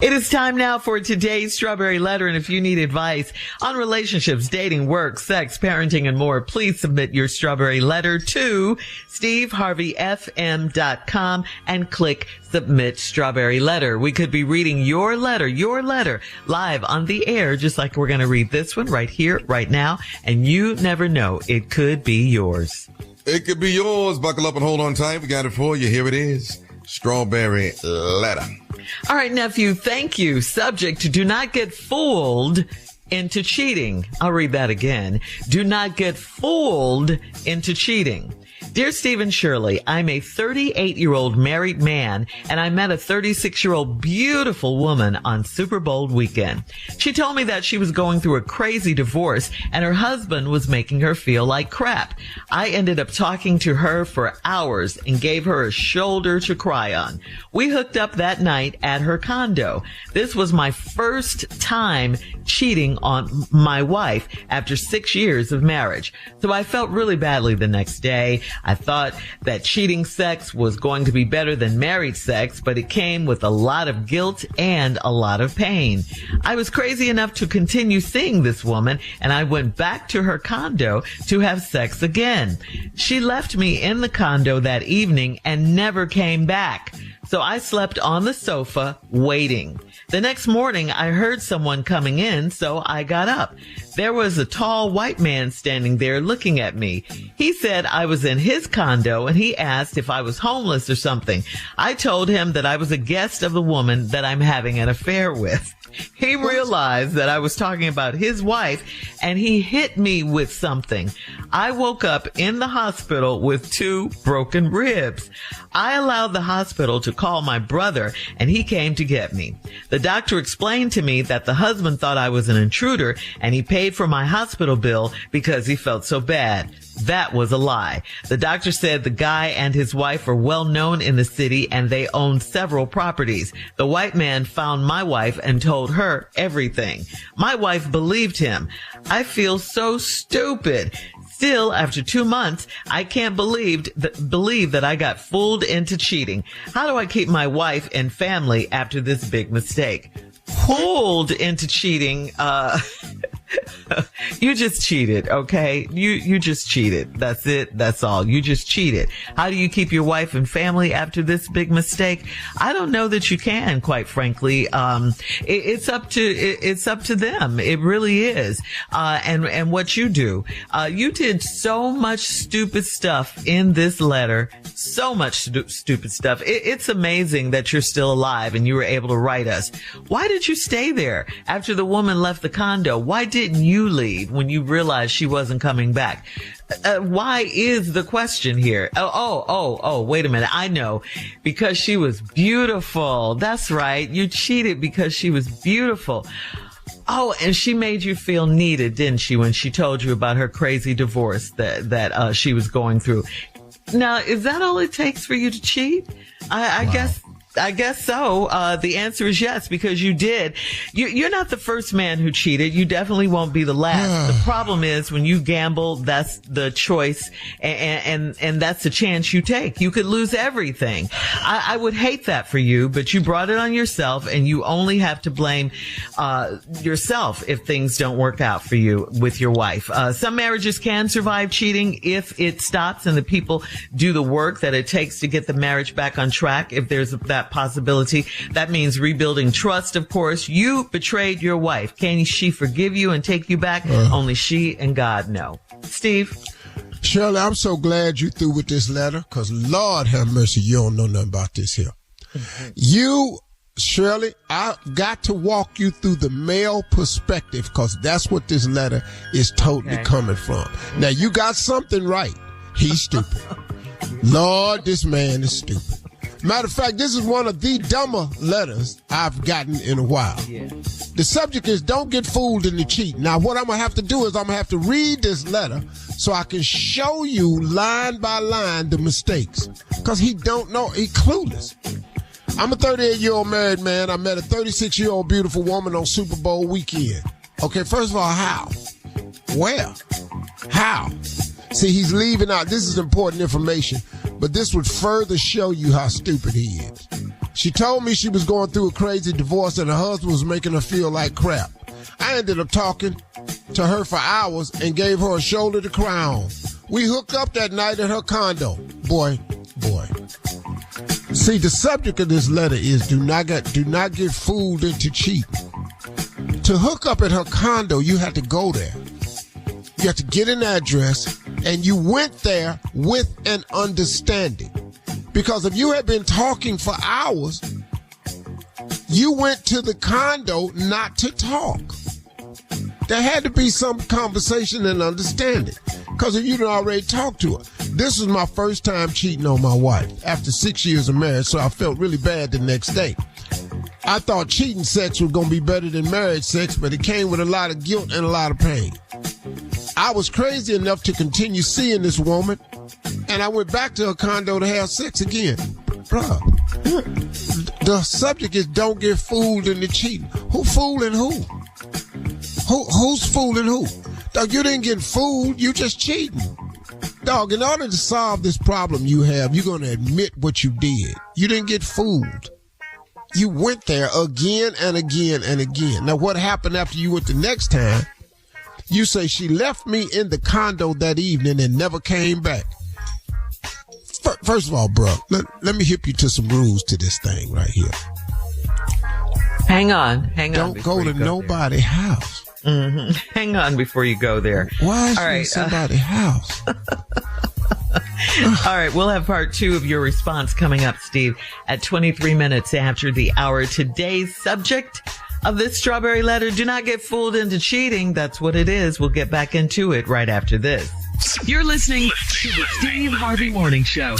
It is time now for today's Strawberry Letter, and if you need advice on relationships, dating, work, sex, parenting, and more, please submit your Strawberry Letter to steveharveyfm.com and click Submit Strawberry Letter. We could be reading your letter, live on the air, just like we're going to read this one right here, right now, and you never know, it could be yours. It could be yours. Buckle up and hold on tight. We got it for you. Here it is. Strawberry Letter. All right, nephew, thank you. Subject, do not get fooled into cheating. I'll read that again. Do not get fooled into cheating. Dear Steve and Shirley, I'm a 38-year-old married man, and I met a 36-year-old beautiful woman on Super Bowl weekend. She told me that she was going through a crazy divorce, and her husband was making her feel like crap. I ended up talking to her for hours and gave her a shoulder to cry on. We hooked up that night at her condo. This was my first time cheating on my wife after 6 years of marriage. So I felt really badly the next day. I thought that cheating sex was going to be better than married sex, but it came with a lot of guilt and a lot of pain. I was crazy enough to continue seeing this woman, and I went back to her condo to have sex again. She left me in the condo that evening and never came back. So I slept on the sofa waiting. The next morning, I heard someone coming in, so I got up. There was a tall white man standing there looking at me. He said I was in his condo, and he asked if I was homeless or something. I told him that I was a guest of the woman that I'm having an affair with. He realized that I was talking about his wife, and he hit me with something. I woke up in the hospital with 2 broken ribs. I allowed the hospital to call my brother, and he came to get me. The doctor explained to me that the husband thought I was an intruder, and he paid for my hospital bill because he felt so bad. That was a lie. The doctor said the guy and his wife are well known in the city and they own several properties. The white man found my wife and told her everything. My wife believed him. I feel so stupid. Still, after 2 months, I can't believe that I got fooled into cheating. How do I keep my wife and family after this big mistake? Fooled into cheating, you just cheated, okay? You just cheated. That's it. That's all. You just cheated. How do you keep your wife and family after this big mistake? I don't know that you can, quite frankly. It's up to them. It really is. And what you do, you did so much stupid stuff in this letter. So much stupid stuff. It's amazing that you're still alive and you were able to write us. Why did you stay there after the woman left the condo? Why didn't you leave when you realized she wasn't coming back? Why is the question here? Oh, wait a minute. I know. Because she was beautiful. That's right. You cheated because she was beautiful. Oh, and she made you feel needed, didn't she, when she told you about her crazy divorce that she was going through? Now, is that all it takes for you to cheat? I guess so. The answer is yes, because you did. You're not the first man who cheated. You definitely won't be the last. The problem is when you gamble, that's the choice and that's the chance you take. You could lose everything. I would hate that for you, but you brought it on yourself and you only have to blame, yourself if things don't work out for you with your wife. Some marriages can survive cheating if it stops and the people do the work that it takes to get the marriage back on track. If there's that possibility, that means rebuilding trust, of course. You betrayed your wife. Can she forgive you and take you back? Only she and God know. Steve? Shirley, I'm so glad you through with this letter, because Lord have mercy, you don't know nothing about this here. You, Shirley, I got to walk you through the male perspective, because that's what this letter is totally coming from. Now, you got something right. He's stupid. Lord, this man is stupid. Matter of fact, this is one of the dumber letters I've gotten in a while. Yeah. The subject is don't get fooled into cheating. Now, what I'm going to have to do is I'm going to have to read this letter so I can show you line by line the mistakes. Because he don't know. He clueless. I'm a 38-year-old married man. I met a 36-year-old beautiful woman on Super Bowl weekend. Okay, first of all, how? Where? How? See, he's leaving out. This is important information, but this would further show you how stupid he is. She told me she was going through a crazy divorce and her husband was making her feel like crap. I ended up talking to her for hours and gave her a shoulder to cry on. We hooked up that night at her condo. Boy. See, the subject of this letter is do not get fooled into cheating. To hook up at her condo, you had to go there. You have to get an address, and you went there with an understanding. Because if you had been talking for hours, you went to the condo not to talk. There had to be some conversation and understanding. Because if you'd already talked to her. This was my first time cheating on my wife after 6 years of marriage, so I felt really bad the next day. I thought cheating sex was going to be better than marriage sex, but it came with a lot of guilt and a lot of pain. I was crazy enough to continue seeing this woman, and I went back to her condo to have sex again. Bruh, the subject is don't get fooled into cheating. Who fooling who? Who's fooling who? Dog, you didn't get fooled, you just cheating. Dog, in order to solve this problem you have, you're going to admit what you did. You didn't get fooled. You went there again and again and again. Now, what happened after you went the next time? You say she left me in the condo that evening and never came back. First of all, bro, let me hip you to some rules to this thing right here. Hang on. Don't go to nobody's house. Mm-hmm. Hang on before you go there. Why is she in somebody's house? All right, we'll have part 2 of your response coming up, Steve, at 23 minutes after the hour. Today's subject of this strawberry letter, do not get fooled into cheating. That's what it is. We'll get back into it right after this. You're listening to the Steve Harvey Morning Show.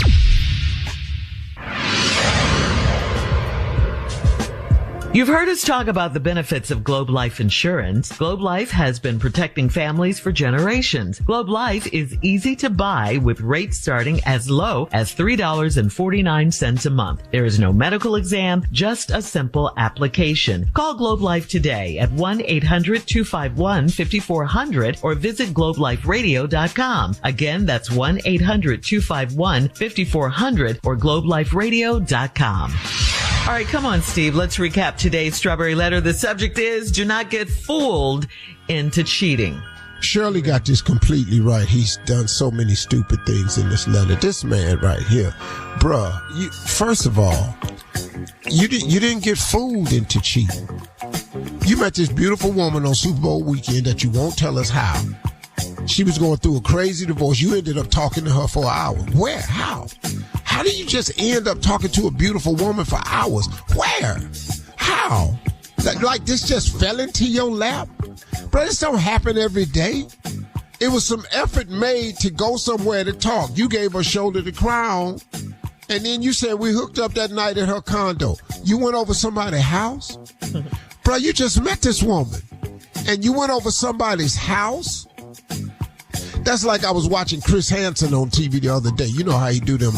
You've heard us talk about the benefits of Globe Life Insurance. Globe Life has been protecting families for generations. Globe Life is easy to buy with rates starting as low as $3.49 a month. There is no medical exam, just a simple application. Call Globe Life today at 1-800-251-5400 or visit globeliferadio.com. Again, that's 1-800-251-5400 or globeliferadio.com. All right, come on, Steve. Let's recap today's strawberry letter. The subject is do not get fooled into cheating. Shirley got this completely right. He's done so many stupid things in this letter. This man right here, bruh, first of all, you didn't get fooled into cheating. You met this beautiful woman on Super Bowl weekend that you won't tell us how. She was going through a crazy divorce. You ended up talking to her for an hour. Where? How? How do you just end up talking to a beautiful woman for hours? Where? How? Like this just fell into your lap? Bro, this don't happen every day. It was some effort made to go somewhere to talk. You gave her shoulder to cry on, and then you said we hooked up that night at her condo. You went over somebody's house? Bro, you just met this woman, and you went over somebody's house? That's like I was watching Chris Hansen on TV the other day. You know how he do them,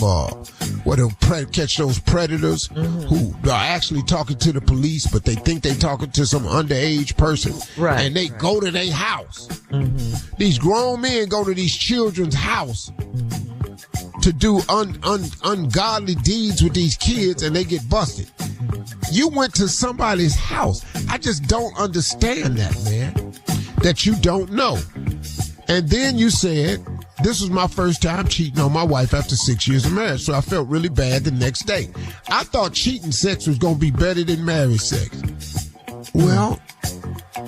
catch those predators who are actually talking to the police, but they think they talking to some underage person. Right. And they go to their house. Mm-hmm. These grown men go to these children's house to do ungodly deeds with these kids, and they get busted. You went to somebody's house. I just don't understand that, man, that you don't know. And then you said, this was my first time cheating on my wife after 6 years of marriage, so I felt really bad the next day. I thought cheating sex was going to be better than marriage sex. Well,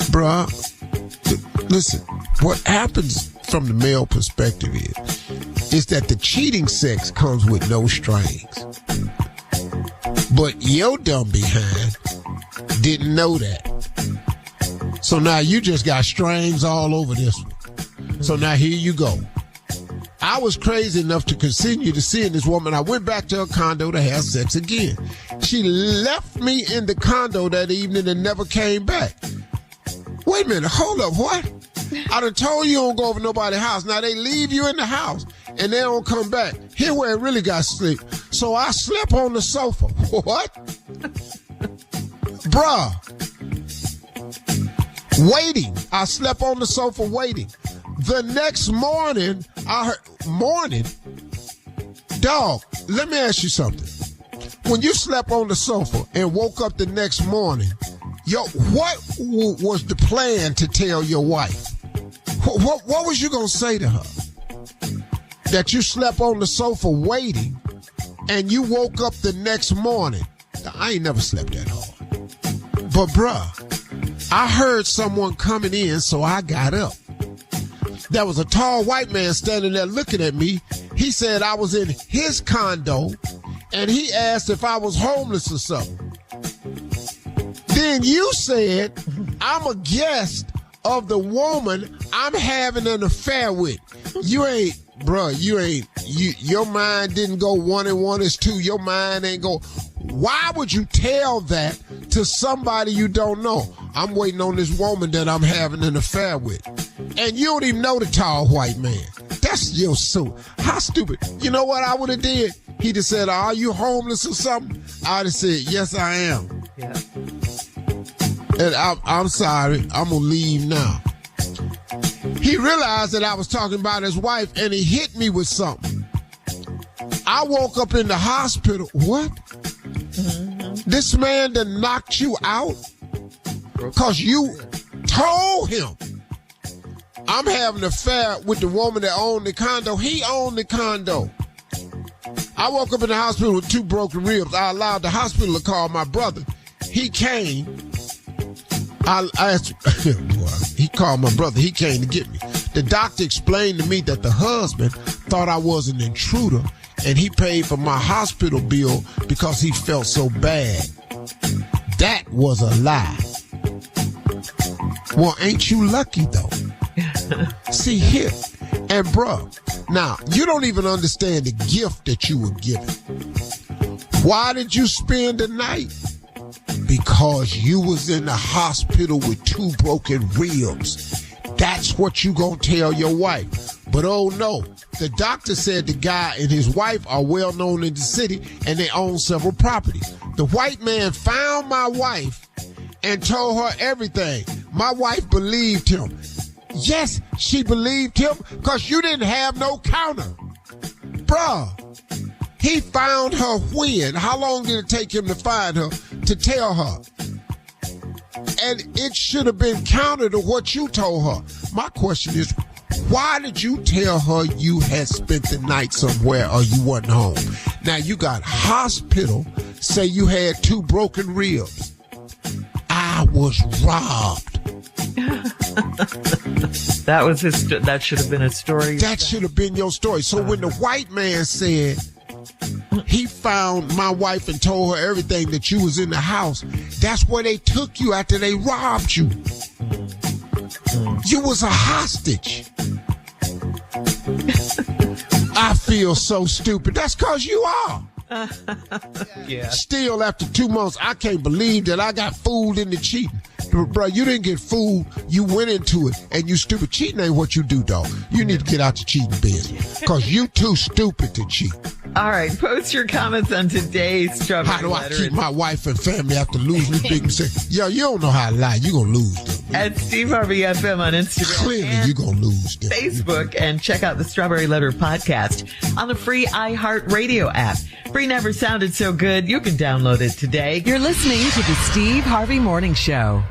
bruh, listen, what happens from the male perspective is that the cheating sex comes with no strings. But your dumb behind didn't know that. So now you just got strings all over this one. So now here you go. I was crazy enough to continue to seeing this woman. I went back to her condo to have sex again. She left me in the condo that evening and never came back. Wait a minute, hold up, what? I done told you don't go over nobody's house. Now they leave you in the house and they don't come back. Here where it really got sleep. So I slept on the sofa. What? Bruh. Waiting. I slept on the sofa waiting. The next morning, I heard, dog, let me ask you something. when you slept on the sofa and woke up the next morning, what was the plan to tell your wife? What was you going to say to her? That you slept on the sofa waiting and you woke up the next morning. I ain't never slept that hard. But bruh, I heard someone coming in, so I got up. There was a tall white man standing there looking at me. He said I was in his condo and he asked if I was homeless or something. Then you said I'm a guest of the woman I'm having an affair with. You ain't, bruh, your mind didn't go 1 and 1 is 2. Your mind ain't go. Why would you tell that to somebody you don't know? I'm waiting on this woman that I'm having an affair with. And you don't even know the tall white man. That's your suit. How stupid. You know what I would have did? He'd have said, are you homeless or something? I'd have said, yes, I am. Yeah. And I'm sorry. I'm going to leave now. He realized that I was talking about his wife and he hit me with something. I woke up in the hospital. What? Mm-hmm. This man done knocked you out because you told him I'm having an affair with the woman that owned the condo. He owned the condo. I woke up in the hospital with 2 broken ribs. I allowed the hospital to call my brother. He came. I asked, he called my brother. He came to get me. The doctor explained to me that the husband thought I was an intruder and he paid for my hospital bill because he felt so bad. That was a lie. Well, ain't you lucky though? See here, and bruh, now you don't even understand the gift that you were given. Why did you spend the night? Because you was in the hospital with 2 broken ribs. That's what you gonna tell your wife. But oh no, the doctor said the guy and his wife are well known in the city and they own several properties. The white man found my wife and told her everything. My wife believed him. Yes, she believed him because you didn't have no counter. Bruh, he found her when? How long did it take him to find her, to tell her? And it should have been counter to what you told her. My question is, why did you tell her you had spent the night somewhere or you wasn't home? Now you got hospital, say you had 2 broken ribs. I was robbed. That should have been a story. That should have been your story. So when the white man said he found my wife and told her everything that you was in the house, that's where they took you after they robbed you. You was a hostage. I feel so stupid. That's because you are. Yeah. Still, after 2 months, I can't believe that I got fooled into cheating. Bro, you didn't get fooled. You went into it, and you stupid. Cheating ain't what you do, dog. You need to get out the cheating business, because you too stupid to cheat. All right, post your comments on today's Strawberry How do I Letter keep my wife and family after losing this big mistake? Yo, you don't know how to lie. You're going to lose them. At Steve Harvey FM on Instagram. Clearly, you're going to lose them. Facebook, and check out the Strawberry Letter podcast on the free iHeartRadio app. Free never sounded so good. You can download it today. You're listening to the Steve Harvey Morning Show.